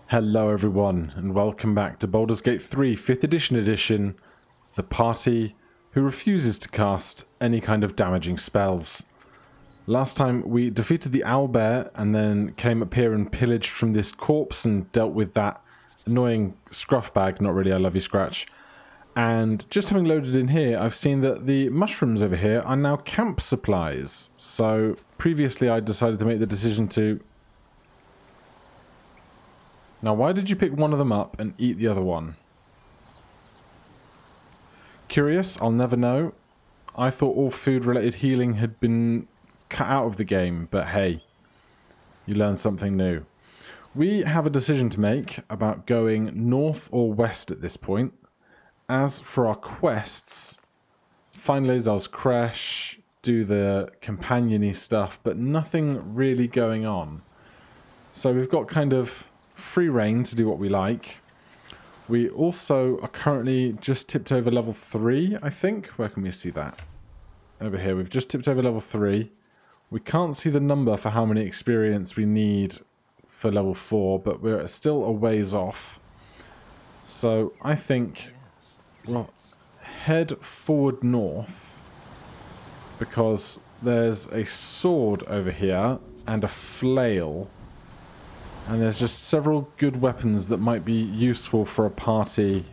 Hello everyone, and welcome back to Baldur's Gate 3 5th edition, the party who refuses to cast any kind of damaging spells. Last time we defeated the owlbear and then came up here and pillaged from this corpse and dealt with that annoying scruff bag, not really I love you Scratch. And just having loaded in here, I've seen that the mushrooms over here are now camp supplies. So previously I decided to make the decision to... Now, why did you pick one of them up and eat the other one? Curious, I'll never know. I thought all food-related healing had been cut out of the game, but hey, you learn something new. We have a decision to make about going north or west at this point. As for our quests, find Lae'zel's Creche, do the companion-y stuff, but nothing really going on. So we've got kind of free reign to do what we like. We also are currently just tipped over level 3, I think. Where can we see that? Over here. We've just tipped over level 3. We can't see the number for how many experience we need for level 4, but we're still a ways off. So I think we'll head forward north because there's a sword over here and a flail. And there's just several good weapons that might be useful for a party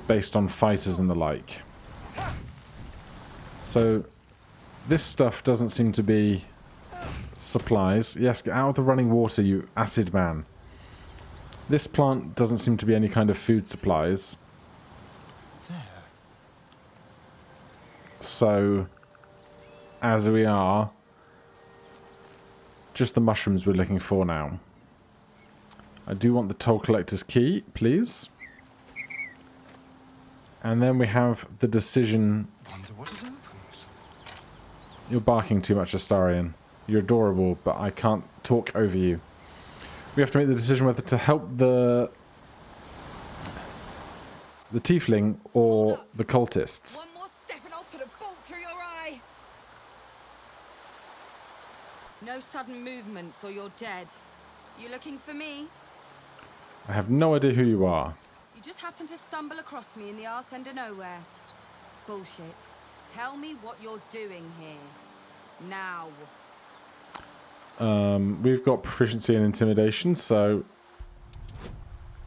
based on fighters and the like. So this stuff doesn't seem to be supplies. Yes, get out of the running water, you acid man. This plant doesn't seem to be any kind of food supplies. So, as we are... just the mushrooms we're looking for now. I do want the toll collector's key, please. And then we have the decision... You're barking too much, Astarion. You're adorable, but I can't talk over you. We have to make the decision whether to help the tiefling or the cultists. One more step and I'll put a bolt through your eye. No sudden movements or you're dead. You looking for me? I have no idea who you are. You just happened to stumble across me in the arse end of nowhere. Bullshit. Tell me what you're doing here. Now. We've got proficiency in intimidation, so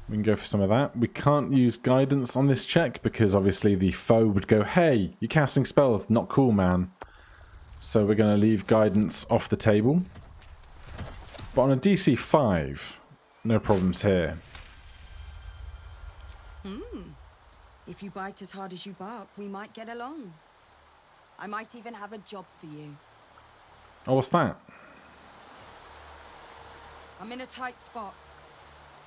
we can go for some of that. We can't use guidance on this check because obviously the foe would go, hey, you're casting spells, not cool, man. So we're going to leave guidance off the table. But on a DC 5, no problems here. If you bite as hard as you bark, we might get along. I might even have a job for you. Oh, what's that? I'm in a tight spot.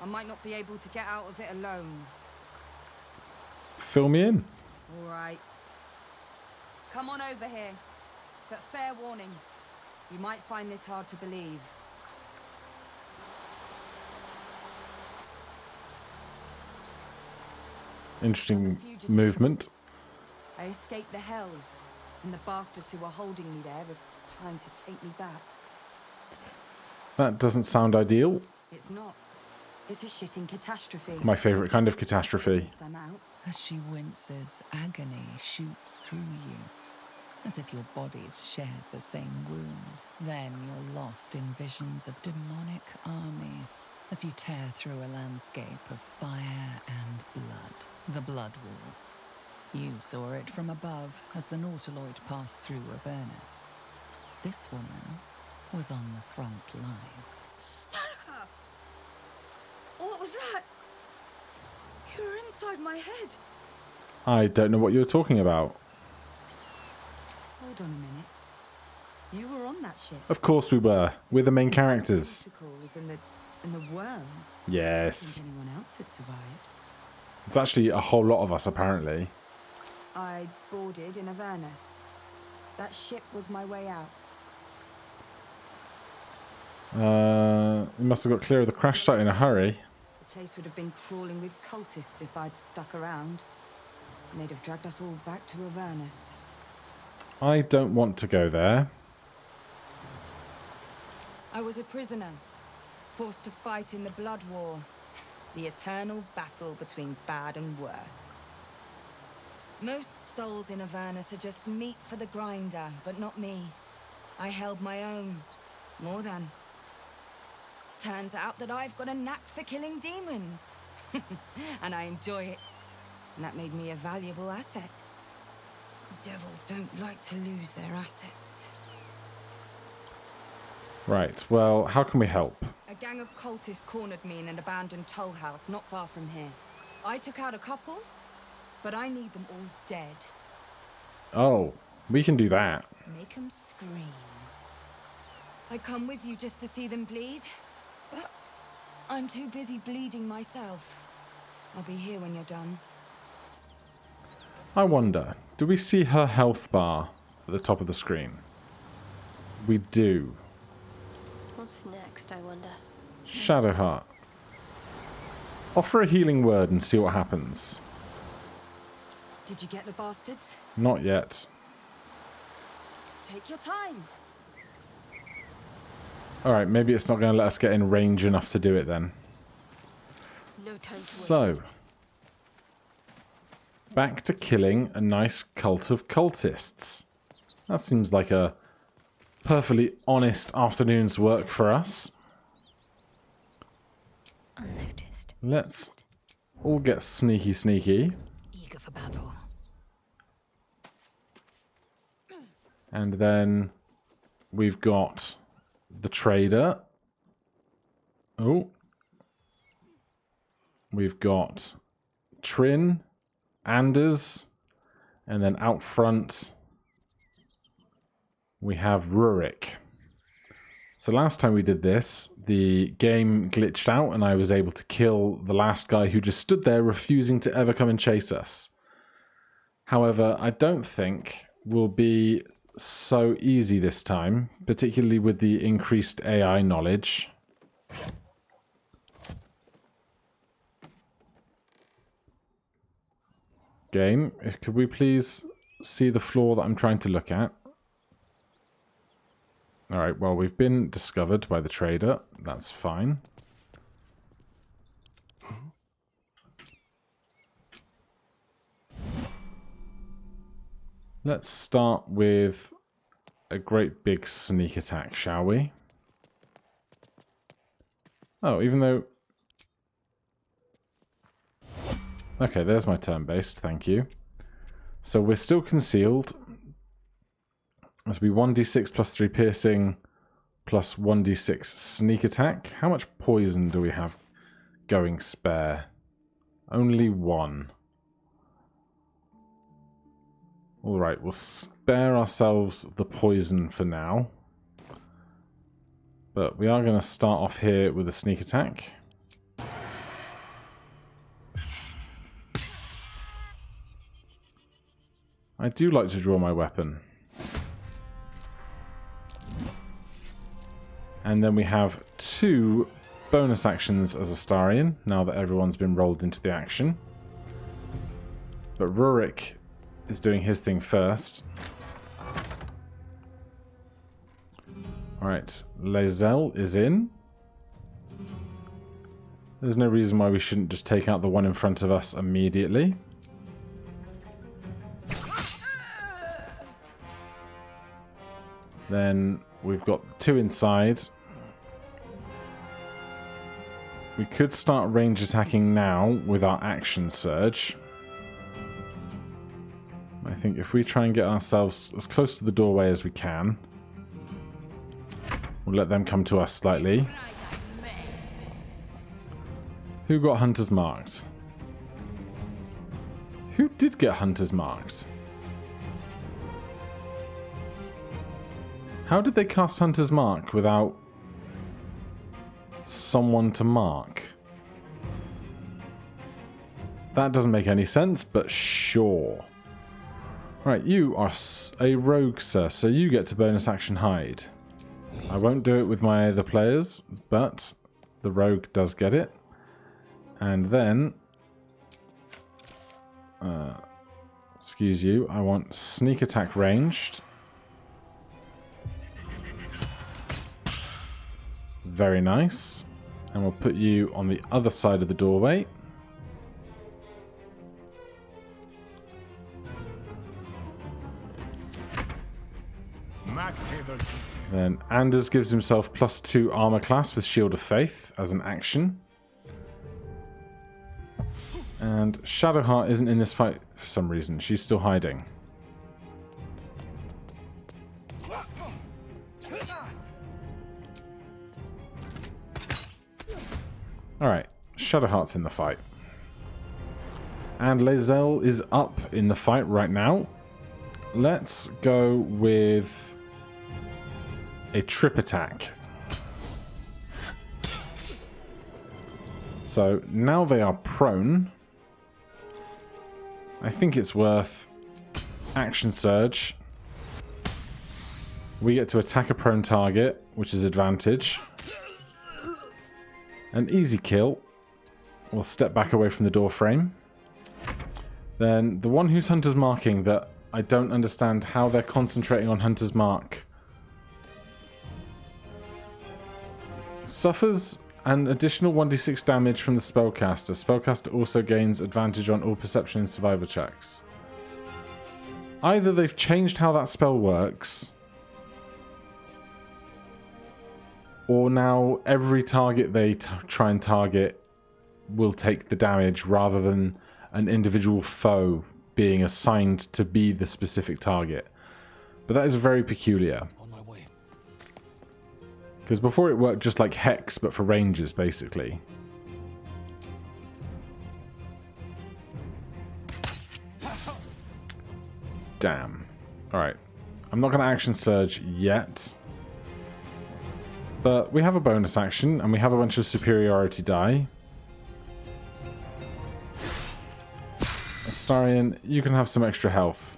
I might not be able to get out of it alone. Fill me in. All right. Come on over here. But fair warning, you might find this hard to believe. Interesting movement. I escaped the hells, and the bastards who are holding me there are trying to take me back. That doesn't sound ideal. It's not. It's a shitting catastrophe. My favourite kind of catastrophe. I'm out. As she winces, agony shoots through you, as if your bodies shared the same wound. Then you're lost in visions of demonic armies, as you tear through a landscape of fire and blood. The Blood Wall. You saw it from above as the Nautiloid passed through Avernus. This woman was on the front line. Starka! What was that? You were inside my head. I don't know what you're talking about. Hold on a minute. You were on that ship. Of course we were. We're the main characters. Tentacles and the worms. I Yes. don't think anyone else had survived. It's actually a whole lot of us, apparently. I boarded in Avernus. That ship was my way out. We must have got clear of the crash site in a hurry. The place would have been crawling with cultists if I'd stuck around. And they'd have dragged us all back to Avernus. I don't want to go there. I was a prisoner. Forced to fight in the Blood War. The eternal battle between bad and worse. Most souls in Avernus are just meat for the grinder, but not me. I held my own. More than. Turns out that I've got a knack for killing demons. And I enjoy it. And that made me a valuable asset. Devils don't like to lose their assets. Right, well, how can we help? A gang of cultists cornered me in an abandoned toll house not far from here. I took out a couple, but I need them all dead. Oh, we can do that. Make them scream. I come with you just to see them bleed, but I'm too busy bleeding myself. I'll be here when you're done. I wonder, do we see her health bar at the top of the screen? We do. What's next, I wonder? Shadowheart. Offer a healing word and see what happens. Did you get the bastards? Not yet. Take your time. Alright, maybe it's not going to let us get in range enough to do it then. No time to So, waste. back to killing a nice cult of cultists. That seems like a perfectly honest afternoon's work for us. Unnoticed. Let's all get sneaky. Eager for battle. And then we've got the trader. Oh. We've got Trin, Anders, and then out front we have Rurik. So last time we did this, the game glitched out and I was able to kill the last guy who just stood there refusing to ever come and chase us. However, I don't think we'll be so easy this time, particularly with the increased AI knowledge. Game, could we please see the floor that I'm trying to look at? Alright, well, we've been discovered by the trader. That's fine. Let's start with a great big sneak attack, shall we? Oh, even though... Okay, there's my turn-based, thank you. So we're still concealed. This will be 1d6 plus 3 piercing plus 1d6 sneak attack. How much poison do we have going spare? Only 1. Alright, we'll spare ourselves the poison for now. But we are going to start off here with a sneak attack. I do like to draw my weapon. And then we have 2 bonus actions as Astarion, now that everyone's been rolled into the action. But Rurik is doing his thing first. Alright, Lae'zel is in. There's no reason why we shouldn't just take out the one in front of us immediately. Then we've got 2 inside. We could start range attacking now with our action surge. I think if we try and get ourselves as close to the doorway as we can, we'll let them come to us slightly. Who got hunters marked? Who did get hunters marked? How did they cast Hunter's Mark without someone to mark? That doesn't make any sense, but sure. Right, you are a rogue, sir, so you get to bonus action hide. I won't do it with my other players, but the rogue does get it. And then... excuse you, I want sneak attack ranged. Very nice. And we'll put you on the other side of the doorway. Then Anders gives himself +2 armor class with Shield of Faith as an action. And Shadowheart isn't in this fight for some reason. She's still hiding. Alright, Shadowheart's in the fight. And Lae'zel is up in the fight right now. Let's go with a trip attack. So now they are prone. I think it's worth action surge. We get to attack a prone target, which is advantage. An easy kill. We'll step back away from the door frame. Then the one who's Hunter's marking that I don't understand how they're concentrating on Hunter's mark. Suffers an additional 1d6 damage from the spellcaster. Spellcaster also gains advantage on all perception and survival checks. Either they've changed how that spell works, or now every target they try and target will take the damage rather than an individual foe being assigned to be the specific target. But that is very peculiar. Because before it worked just like Hex, but for rangers, basically. Damn. Alright. I'm not going to action surge yet. But we have a bonus action, and we have a bunch of superiority die. Astarion, you can have some extra health.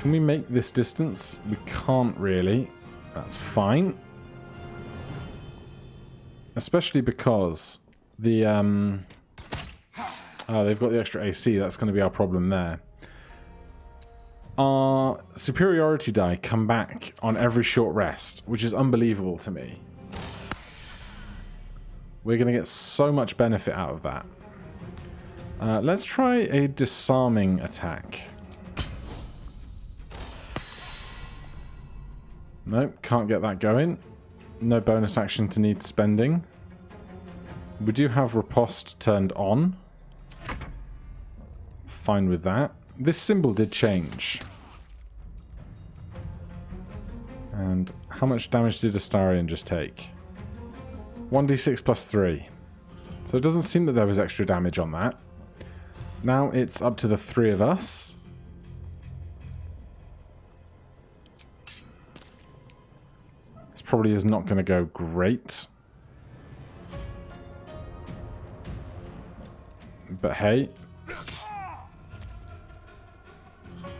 Can we make this distance? We can't really. That's fine. Especially because the oh, they've got the extra AC. That's going to be our problem there. Our superiority die come back on every short rest, which is unbelievable to me. We're going to get so much benefit out of that. Let's try a disarming attack. Nope, can't get that going. No bonus action to need spending. We do have Riposte turned on. Fine with that. This symbol did change. And how much damage did Astarion just take? 1d6 plus 3. So it doesn't seem that there was extra damage on that. Now it's up to the three of us. This probably is not going to go great. But hey.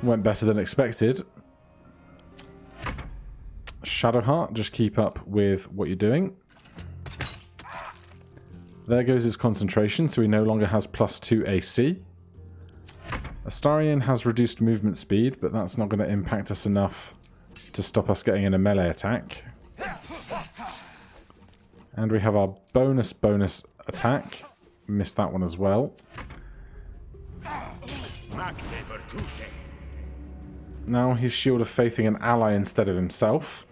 Went better than expected. Shadowheart, just keep up with what you're doing. There goes his concentration, so he no longer has +2 AC. Astarion has reduced movement speed, but that's not going to impact us enough to stop us getting in a melee attack. And we have our bonus attack. Missed that one as well. Now he's Shield of Faithing an ally instead of himself.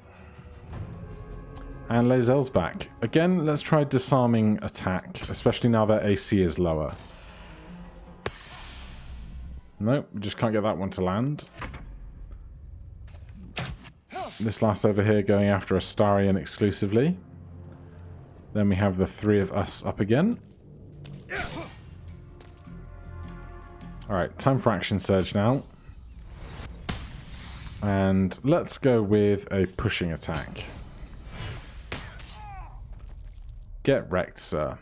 And Lae'zel's back. Again, let's try disarming attack, especially now that AC is lower. Nope, we just can't get that one to land. This lass over here going after Astarion exclusively. Then we have the three of us up again. Alright, time for action surge now. And let's go with a pushing attack. Get wrecked, sir.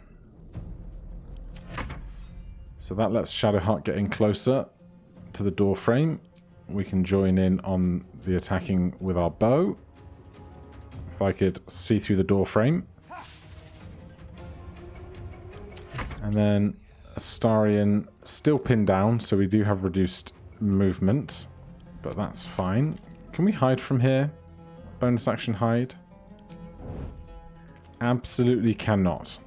So that lets Shadowheart get in closer to the door frame. We can join in on the attacking with our bow. If I could see through the door frame. And then Astarion still pinned down, so we do have reduced movement. But that's fine. Can we hide from here? bonus action hide? Absolutely cannot.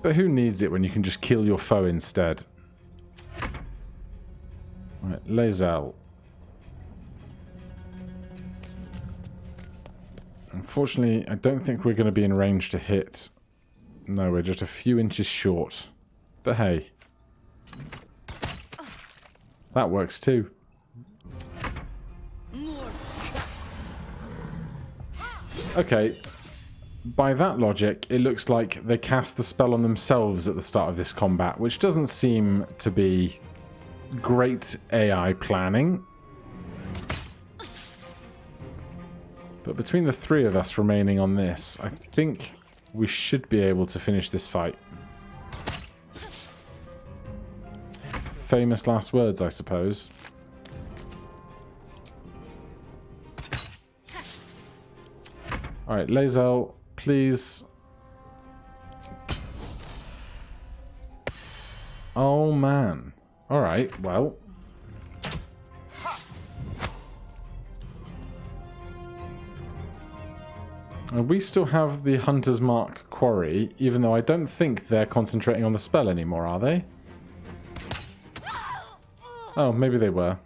But who needs it when you can just kill your foe instead? Right, Lae'zel. Unfortunately, I don't think we're going to be in range to hit. No, we're just a few inches short. But hey. That works too. Okay. By that logic, it looks like they cast the spell on themselves at the start of this combat, which doesn't seem to be great AI planning. But between the three of us remaining on this, I think we should be able to finish this fight. Famous last words, I suppose. Alright, Lae'zel, please. Oh, man. Alright, well. And we still have the Hunter's Mark quarry, even though I don't think they're concentrating on the spell anymore, are they? Oh, maybe they were.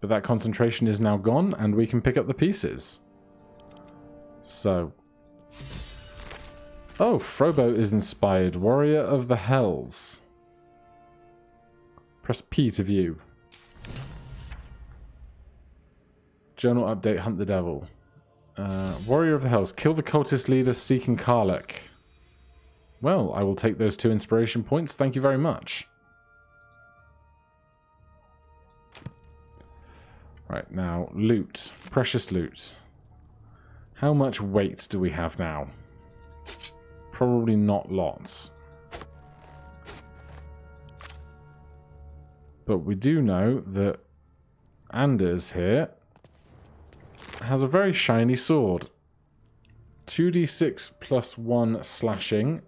But that concentration is now gone, and we can pick up the pieces. So. Oh, Frobo is inspired. Warrior of the Hells. Press P to view. Journal update, hunt the devil. Warrior of the Hells. Kill the cultist leader seeking Karlach. Well, I will take those 2 inspiration points. Thank you very much. Right, now, loot. Precious loot. How much weight do we have now? Probably not lots. But we do know that Anders here has a very shiny sword. 2d6 plus 1 slashing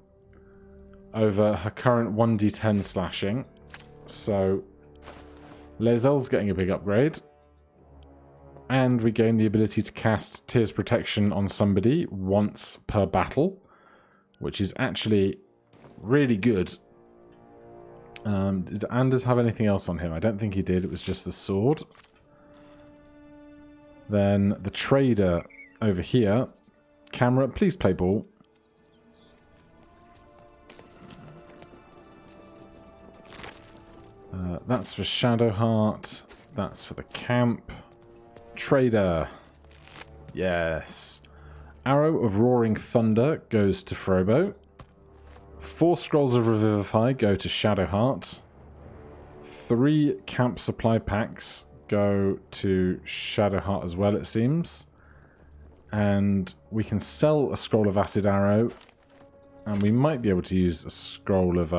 over her current 1d10 slashing. So Lae'zel's getting a big upgrade. And we gain the ability to cast Tear's Protection on somebody once per battle, which is actually really good. Did Anders have anything else on him? I don't think he did. It was just the sword. Then the trader over here. Camera, please play ball. That's for Shadowheart. That's for the camp. Trader. Yes. Arrow of Roaring Thunder goes to Frobo. 4 scrolls of Revivify go to Shadowheart. 3 camp supply packs go to Shadowheart as well, it seems. And we can sell a scroll of Acid Arrow. And we might be able to use a scroll of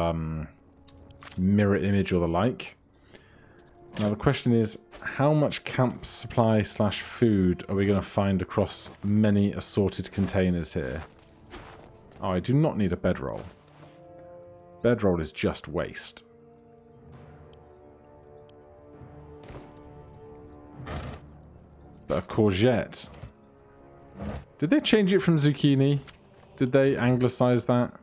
Mirror Image or the like. Now the question is, how much camp supply / food are we going to find across many assorted containers here? Oh, I do not need a bedroll. Bedroll is just waste. But a courgette. Did they change it from zucchini? Did they anglicize that?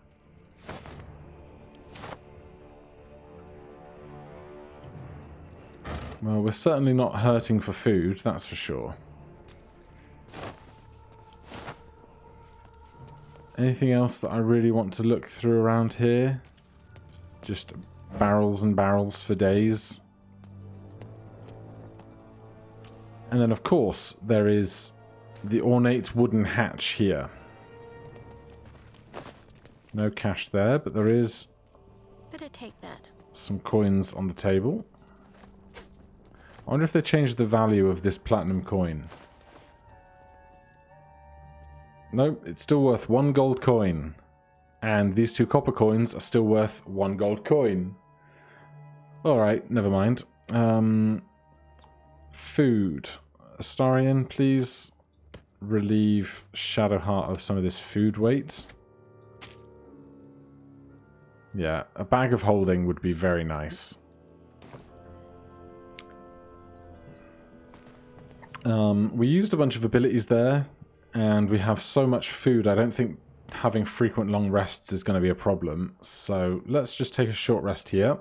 Well, we're certainly not hurting for food, that's for sure. Anything else that I really want to look through around here? Just barrels and barrels for days. And then, of course, there is the ornate wooden hatch here. No cash there, but there is Better take that. some coins on the table. I wonder if they changed the value of this platinum coin. Nope, it's still worth 1 gold coin. And these 2 copper coins are still worth 1 gold coin. Alright, never mind. Food. Astarion, please relieve Shadowheart of some of this food weight. Yeah, a bag of holding would be very nice. We used a bunch of abilities there, and we have so much food, I don't think having frequent long rests is going to be a problem. So let's just take a short rest here.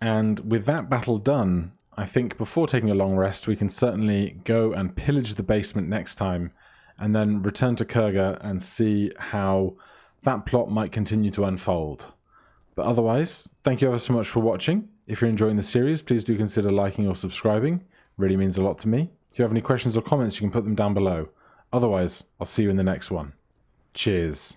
And with that battle done, I think before taking a long rest, we can certainly go and pillage the basement next time, and then return to Kurga and see how that plot might continue to unfold. But otherwise, thank you ever so much for watching. If you're enjoying the series, please do consider liking or subscribing. It really means a lot to me. If you have any questions or comments, you can put them down below. Otherwise, I'll see you in the next one. Cheers.